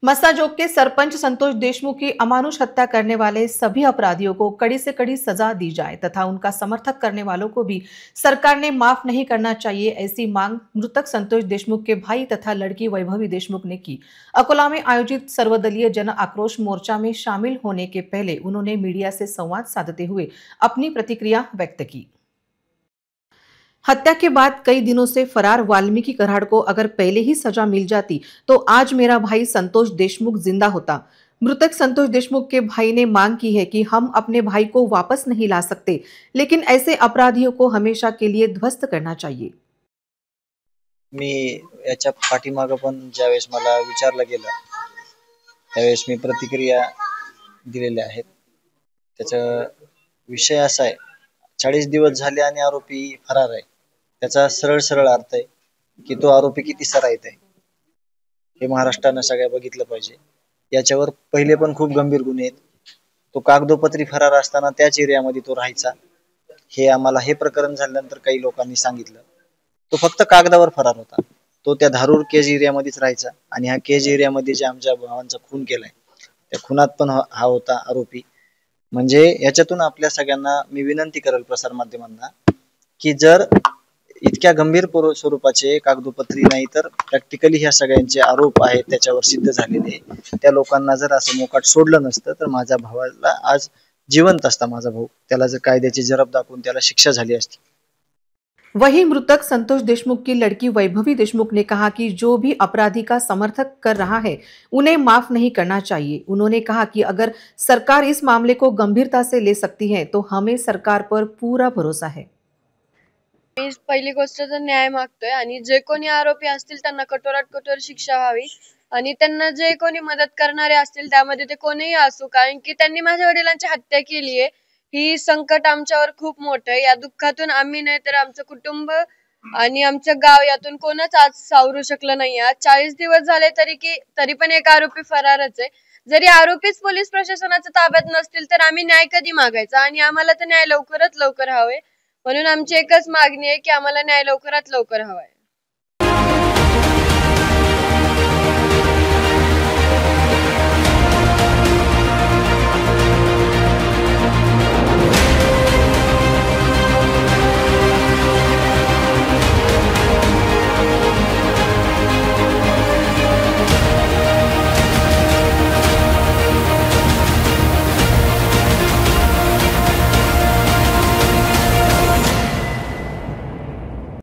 मस्साजोग के सरपंच संतोष देशमुख की अमानुष हत्या करने वाले सभी अपराधियों को कड़ी से कड़ी सजा दी जाए तथा उनका समर्थक करने वालों को भी सरकार ने माफ नहीं करना चाहिए, ऐसी मांग मृतक संतोष देशमुख के भाई तथा लड़की वैभवी देशमुख ने की। अकोला में आयोजित सर्वदलीय जन आक्रोश मोर्चा में शामिल होने के पहले उन्होंने मीडिया से संवाद साधते हुए अपनी प्रतिक्रिया व्यक्त की। हत्या के बाद कई दिनों से फरार वाल्मीकि कराड़ को अगर पहले ही सजा मिल जाती तो आज मेरा भाई संतोष देशमुख जिंदा होता। मृतक संतोष देशमुख के भाई ने मांग की है कि हम अपने भाई को वापस नहीं ला सकते, लेकिन ऐसे अपराधियों को हमेशा के लिए ध्वस्त करना चाहिए। मी याच्या पाठीमागं पण ज्यावेळेस मला विचारलं गेलं त्यावेळेस मी प्रतिक्रिया दिलेल्या आहेत। त्याचा विषय असा आहे, 40 दिवस झाले आणि आरोपी फरार आहे। त्याचा सरळ सरळ अर्थ आहे की तो आरोपी किती सराईत आहे हे महाराष्ट्राने सगळ्या बघितलं पाहिजे। याच्यावर पहिले पण खूप गंभीर गुन्हे आहेत। तो कागदोपत्री फरार असताना त्याच एरियामध्ये तो राहायचा, हे आम्हाला हे प्रकरण झाल्यानंतर काही लोकांनी सांगितलं। तो फक्त कागदावर फरार होता। तो त्या धारूर केज एरियामध्येच राहायचा आणि ह्या केज एरियामध्ये जे आमच्या भावांचा खून केलाय त्या खुनात पण हा होता आरोपी। म्हणजे याच्यातून आपल्या सगळ्यांना मी विनंती करेल प्रसार माध्यमांना की जर इतक्या गंभीर स्वरूपाचे कागदोपत्री नाही तर प्रॅक्टिकली ह्या सगळ्यांचे आरोप आहेत त्याच्यावर सिद्ध झालेले, त्या लोकांना जर असं मोकाट सोडलं नसतं तर माझ्या भावाला आज जिवंत असता माझा भाऊ, त्याला जर कायद्याची जरब दाखवून त्याला शिक्षा झाली असती। वहीं मृतक संतोष देशमुख की लड़की वैभवी देशमुख ने कहा कि जो भी अपराधी का समर्थक कर रहा है उन्हें माफ नहीं करना चाहिए। उन्होंने कहा कि अगर सरकार इस मामले को गंभीरता से ले सकती है तो हमें सरकार पर पूरा भरोसा है। मी पहिली गोष्ट तर न्याय मागतोय आणि जे कोणी आरोपी असतील त्यांना कठोरात कठोर शिक्षा व्हावी आणि त्यांना जे कोणी मदत करणारे असतील त्यामध्ये ते कोणीही असो, कारण की त्यांनी माझ्या वडिलांची हत्या केली आहे। ही संकट आमच्यावर खूप मोठं आहे। या दुःखातून आम्ही नाही तर आमचं कुटुंब आणि आमचं गाव यातून कोणच आज सावरू शकलं नाही। आज 40 दिवस झाले तरी पण एक आरोपी फरारच आहे। जरी आरोपीच पोलीस प्रशासनाच्या ताब्यात नसतील तर आम्ही न्याय कधी मागायचा आणि आम्हाला तर न्याय लवकरात लवकर हवे। म्हणून आमची एकच मागणी आहे की आम्हाला न्याय लवकरात लवकर हवाय।